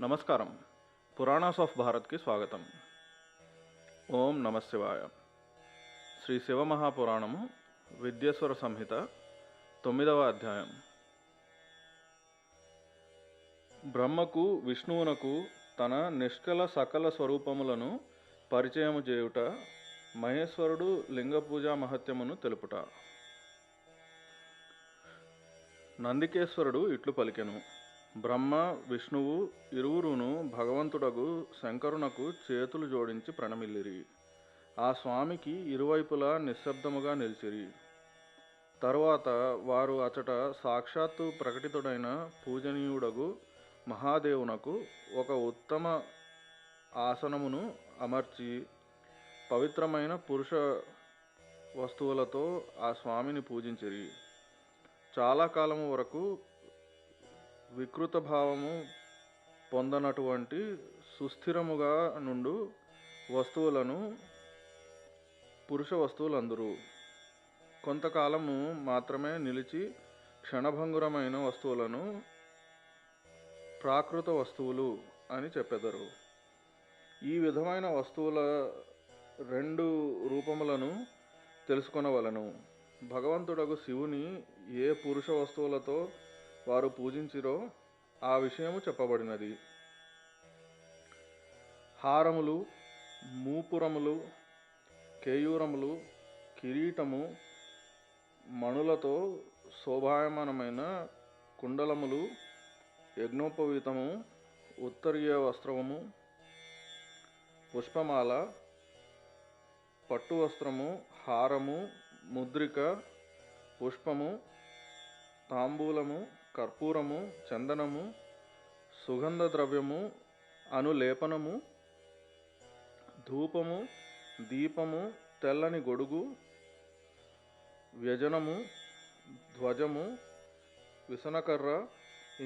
నమస్కారం. పురాణాస్ ఆఫ్ భారత్కి స్వాగతం. ఓం నమ శివాయ. శ్రీ శివమహాపురాణము విద్యేశ్వర సంహిత 9వ అధ్యాయం. బ్రహ్మకు విష్ణువునకు తన నిష్కల సకల స్వరూపములను పరిచయము చేయుట, మహేశ్వరుడు లింగపూజా మహత్యమును తెలుపుట. నందికేశ్వరుడు ఇట్లు పలికెను. బ్రహ్మ విష్ణువు ఇరువురును భగవంతుడగు శంకరునకు చేతులు జోడించి ప్రణమిల్లిరి. ఆ స్వామికి ఇరువైపులా నిశ్శబ్దముగా నిలిచిరి. తరువాత వారు అచట సాక్షాత్తు ప్రకటితుడైన పూజనీయుడగు మహాదేవునకు ఒక ఉత్తమ ఆసనమును అమర్చి పవిత్రమైన పురుష వస్తువులతో ఆ స్వామిని పూజించిరి. చాలా కాలము వరకు వికృత భావము పొందనటువంటి సుస్థిరముగా నుండు వస్తువులను పురుష వస్తువులందురు. కొంతకాలము మాత్రమే నిలిచి క్షణభంగురమైన వస్తువులను ప్రాకృత వస్తువులు అని చెప్పెదరు. ఈ విధమైన వస్తువుల రెండు రూపములను తెలుసుకొనవలను. భగవంతుడగు శివుని ఏ పురుష వస్తువులతో వారు పూజించిరో ఆ విషయము చెప్పబడినది. హారములు, మూపురములు, కేయూరములు, కిరీటము, మణులతో శోభాయమానమైన కుండలములు, యజ్ఞోపవీతము, ఉత్తరీయ వస్త్రము, పుష్పమాల, పట్టు వస్త్రము, హారము, ముద్రిక, పుష్పము, తాంబూలము, కర్పూరము, చందనము, సుగంధ ద్రవ్యము, అనులేపనము, ధూపము, దీపము, తెల్లని గొడుగు, వ్యజనము, ధ్వజము, విసనకర్ర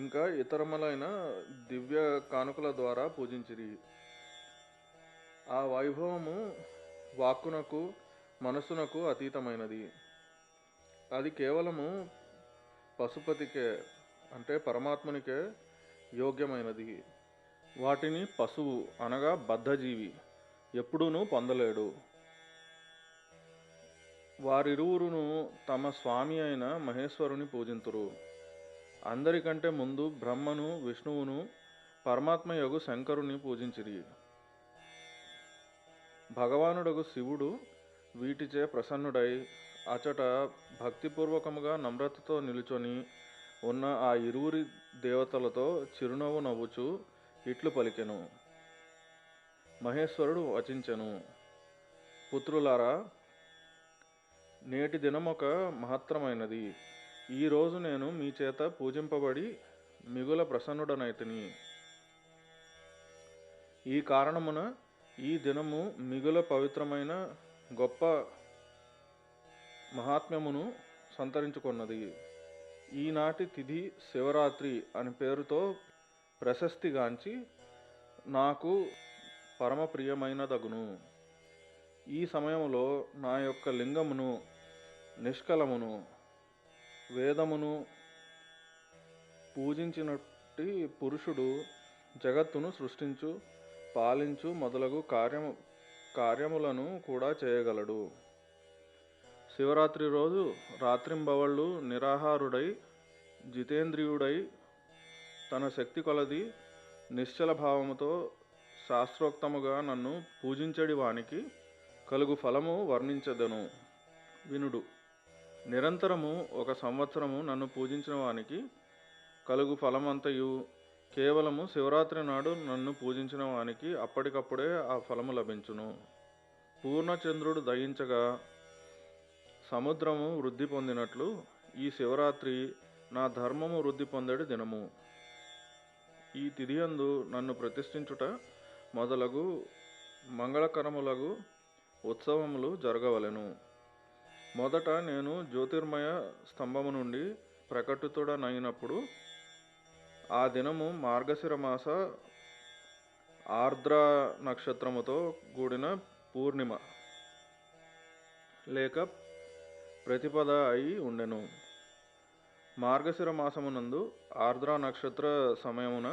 ఇంకా ఇతరములైన దివ్య కానుకల ద్వారా పూజించిరి. ఆ వైభవము వాక్కునకు మనస్సునకు అతీతమైనది. అది కేవలము పశుపతికే అంటే పరమాత్మునికే యోగ్యమైనది. వాటిని పశువు అనగా బద్ధజీవి ఎప్పుడూనూ పొందలేడు. వారిరువురును తమ స్వామి అయిన మహేశ్వరుని పూజింతురు. అందరికంటే ముందు బ్రహ్మను విష్ణువును పరమాత్మయగు శంకరుని పూజించిరి. భగవానుడగు శివుడు వీటిచే ప్రసన్నుడై అచట భక్తిపూర్వకముగా నమ్రతతో నిలుచొని ఉన్న ఆ ఇరువురి దేవతలతో చిరునవ్వు నవ్వుచు ఇట్లు పలికెను. మహేశ్వరుడు వచించెను. పుత్రులారా, నేటి దినమొక మహత్తరమైనది. ఈరోజు నేను మీ చేత పూజింపబడి మిగుల ప్రసన్నుడనైతిని. ఈ కారణమున ఈ దినము మిగుల పవిత్రమైన గొప్ప మహాత్మ్యమును సంతరించుకున్నది. ఈనాటి తిథి శివరాత్రి అని పేరుతో ప్రశస్తిగాంచి నాకు పరమ ప్రియమైనదగును. ఈ సమయంలో నా యొక్క లింగమును నిష్కలమును వేదమును పూజించినట్టి పురుషుడు జగత్తును సృష్టించు పాలించు మొదలగు కార్యములను కూడా చేయగలడు. శివరాత్రి రోజు రాత్రింబవళ్ళు నిరాహారుడై జితేంద్రియుడై తన శక్తి కొలది నిశ్చల భావముతో శాస్త్రోక్తముగా నన్ను పూజించడి వానికి కలుగు ఫలము వర్ణించదను వినుడు. నిరంతరము 1 సంవత్సరము నన్ను పూజించిన వానికి కలుగు ఫలమంతయు కేవలము శివరాత్రి నాడు నన్ను పూజించిన వానికి అప్పటికప్పుడే ఆ ఫలము లభించును. పూర్ణచంద్రుడు దయించగా సముద్రము వృద్ధి పొందినట్లు ఈ శివరాత్రి నా ధర్మము వృద్ధి పొందడి దినము. ఈ తిథియందు నన్ను ప్రతిష్ఠించుట మొదలగు మంగళకరములగు ఉత్సవములు జరగవలెను. మొదట నేను జ్యోతిర్మయ స్తంభము నుండి ప్రకటితుడనైనప్పుడు ఆ దినము మార్గశిర మాస ఆర్ద్ర నక్షత్రముతో కూడిన పూర్ణిమ లేక ప్రతిపద అయి ఉండెను. మార్గశిర మాసమునందు ఆర్ద్ర నక్షత్ర సమయమున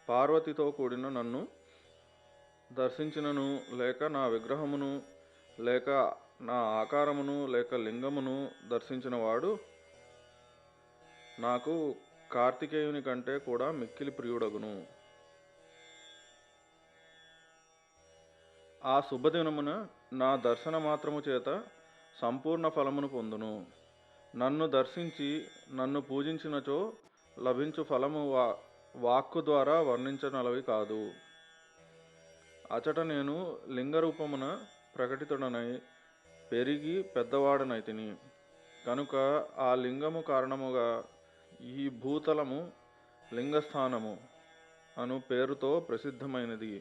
పార్వతితో కూడిన నన్ను దర్శించినను, లేక నా విగ్రహమును, లేక నా ఆకారమును, లేక లింగమును దర్శించినవాడు నాకు కార్తికేయుని కంటే కూడా మిక్కిలి ప్రియుడగును. ఆ శుభదినమున నా దర్శన మాత్రము చేత సంపూర్ణ ఫలమును పొందును. నన్ను దర్శించి నన్ను పూజించినచో లభించు ఫలము వాక్కు ద్వారా వర్ణించనలవి కాదు. అచట నేను లింగరూపమున ప్రకటితుడనై పెరిగి పెద్దవాడనైతిని కనుక ఆ లింగము కారణముగా ఈ భూతలము లింగస్థానము అను పేరుతో ప్రసిద్ధమైనది.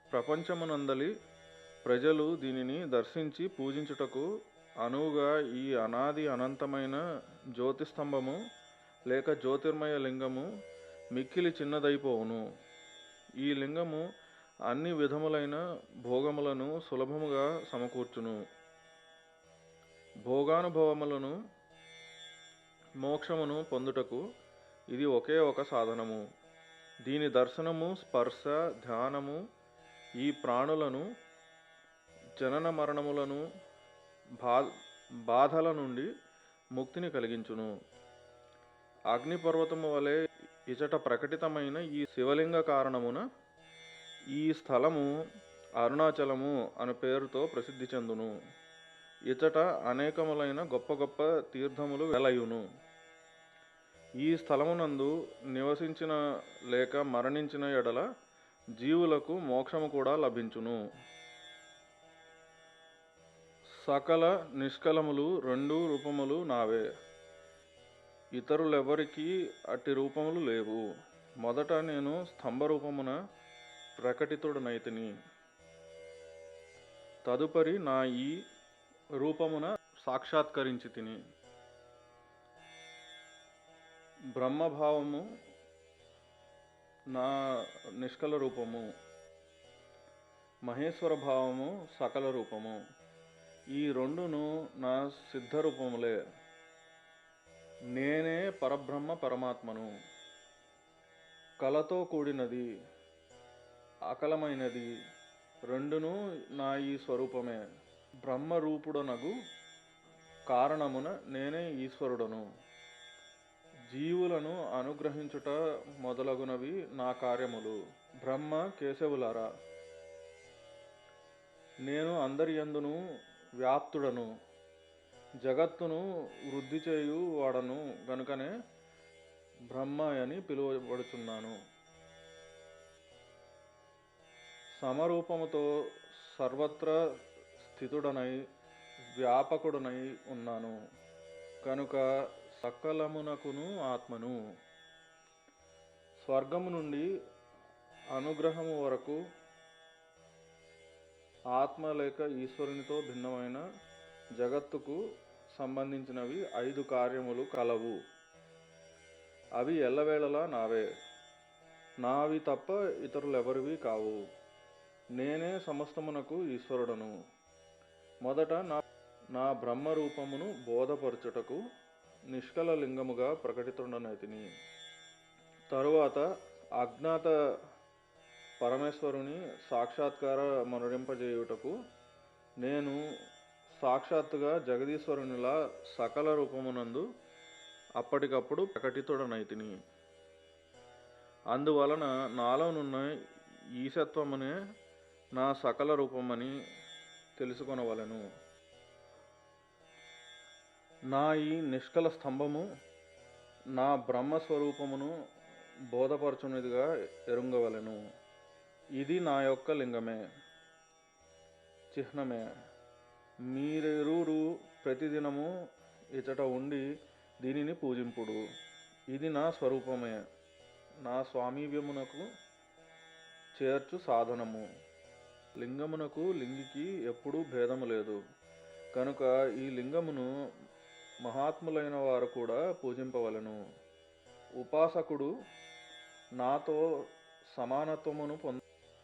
ప్రపంచమునందలి ప్రజలు దీనిని దర్శించి పూజించుటకు అనువుగా ఈ అనాది అనంతమైన జ్యోతిస్తంభము లేక జ్యోతిర్మయ లింగము మిక్కిలి చిన్నదైపోవును. ఈ లింగము అన్ని విధములైన భోగములను సులభముగా సమకూర్చును. భోగానుభవములను మోక్షమును పొందుటకు ఇది ఒకే ఒక సాధనము. దీని దర్శనము, స్పర్శ, ధ్యానము ఈ ప్రాణులను జనన మరణములను బాధల నుండి ముక్తిని కలిగించును. అగ్నిపర్వతము వలె ఇచట ప్రకటితమైన ఈ శివలింగ కారణమున ఈ స్థలము అరుణాచలము అను పేరుతో ప్రసిద్ధి చెందును. ఇచట అనేకములైన గొప్ప గొప్ప తీర్థములు వెలయును. ఈ స్థలమునందు నివసించిన లేక మరణించిన ఎడల జీవులకు మోక్షము కూడా లభించును. సకల నిష్కలములు రెండు రూపములు నావే, ఇతరులెవరికి అట్టి రూపములు లేవు. మొదట నేను స్తంభరూపమున ప్రకటితుడనైతిని, తదుపరి నా ఈ రూపమున సాక్షాత్కరించి తిని. బ్రహ్మభావము నా నిష్కల రూపము, మహేశ్వర భావము సకల రూపము. ఈ రెండును నా సిద్ధ రూపములే. నేనే పరబ్రహ్మ పరమాత్మను. కలతో కూడినది, అకలమైనది రెండును నా ఈ స్వరూపమే. బ్రహ్మరూపుడనగు కారణమున నేనే ఈశ్వరుడను. జీవులను అనుగ్రహించుట మొదలగునవి నా కార్యములు. బ్రహ్మ కేశవులారా, నేను అందరి యందును వ్యాప్తుడను, జగత్తును వృద్ధి చేయు వాడను గనుకనే బ్రహ్మ అని పిలువబడుచున్నాను. సమరూపముతో సర్వత్ర స్థితుడనై వ్యాపకుడనై ఉన్నాను కనుక సకలమునకును ఆత్మను. స్వర్గము నుండి అనుగ్రహము వరకు ఆత్మ లేక ఈశ్వరునితో భిన్నమైన జగత్తుకు సంబంధించినవి 5 కార్యములు కలవు. అవి ఎల్లవేళలా నావే, నావి తప్ప ఇతరులెవరివి కావు. నేనే సమస్తమునకు ఈశ్వరుడను. మొదట నా బ్రహ్మరూపమును బోధపరచుటకు నిష్కల లింగముగా ప్రకటితుండనైతిని. తరువాత అజ్ఞాత పరమేశ్వరుని సాక్షాత్కార మనురింపజేయుటకు నేను సాక్షాత్తుగా జగదీశ్వరునిలా సకల రూపమునందు అప్పటికప్పుడు ప్రకటితుడనైతిని. అందువలన నాలోనున్న ఈశత్వమునే నా సకల రూపమని తెలుసుకొనవలెను. నా ఈ నిష్కల స్తంభము నా బ్రహ్మస్వరూపమును బోధపరచునిదిగా ఎరుంగవలెను. ఇది నా యొక్క లింగమే, చిహ్నమే. మీరెరువురు ప్రతిదినము ఇచట ఉండి దీనిని పూజింపుడు. ఇది నా స్వరూపమే, నా స్వామీవ్యమునకు చేర్చు సాధనము. లింగమునకు లింగికి ఎప్పుడూ భేదము లేదు కనుక ఈ లింగమును మహాత్ములైన వారు కూడా పూజింపవలెను. ఉపాసకుడు నాతో సమానత్వమును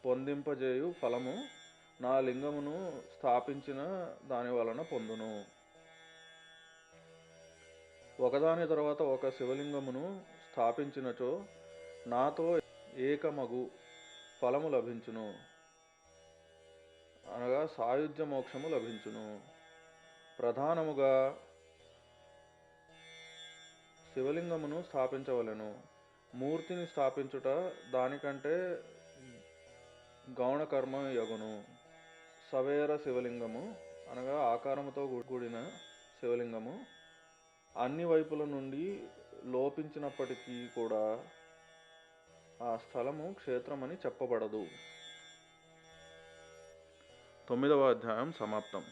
పొందింపజేయు ఫలము నా లింగమును స్థాపించిన దాని వలన పొందును. ఒకదాని తర్వాత ఒక శివలింగమును స్థాపించినచో నాతో ఏకమగు ఫలము లభించును, అనగా సాయుధ్య మోక్షము లభించును. ప్రధానముగా శివలింగమును స్థాపించవలెను. మూర్తిని స్థాపించుట దానికంటే గౌణకర్మ యగును. సవేర శివలింగము, అనగా ఆకారముతో కూడిన శివలింగము అన్ని వైపుల నుండి లోపించినప్పటికీ కూడా ఆ స్థలము క్షేత్రమని చెప్పబడదు. 9వ అధ్యాయం సమాప్తం.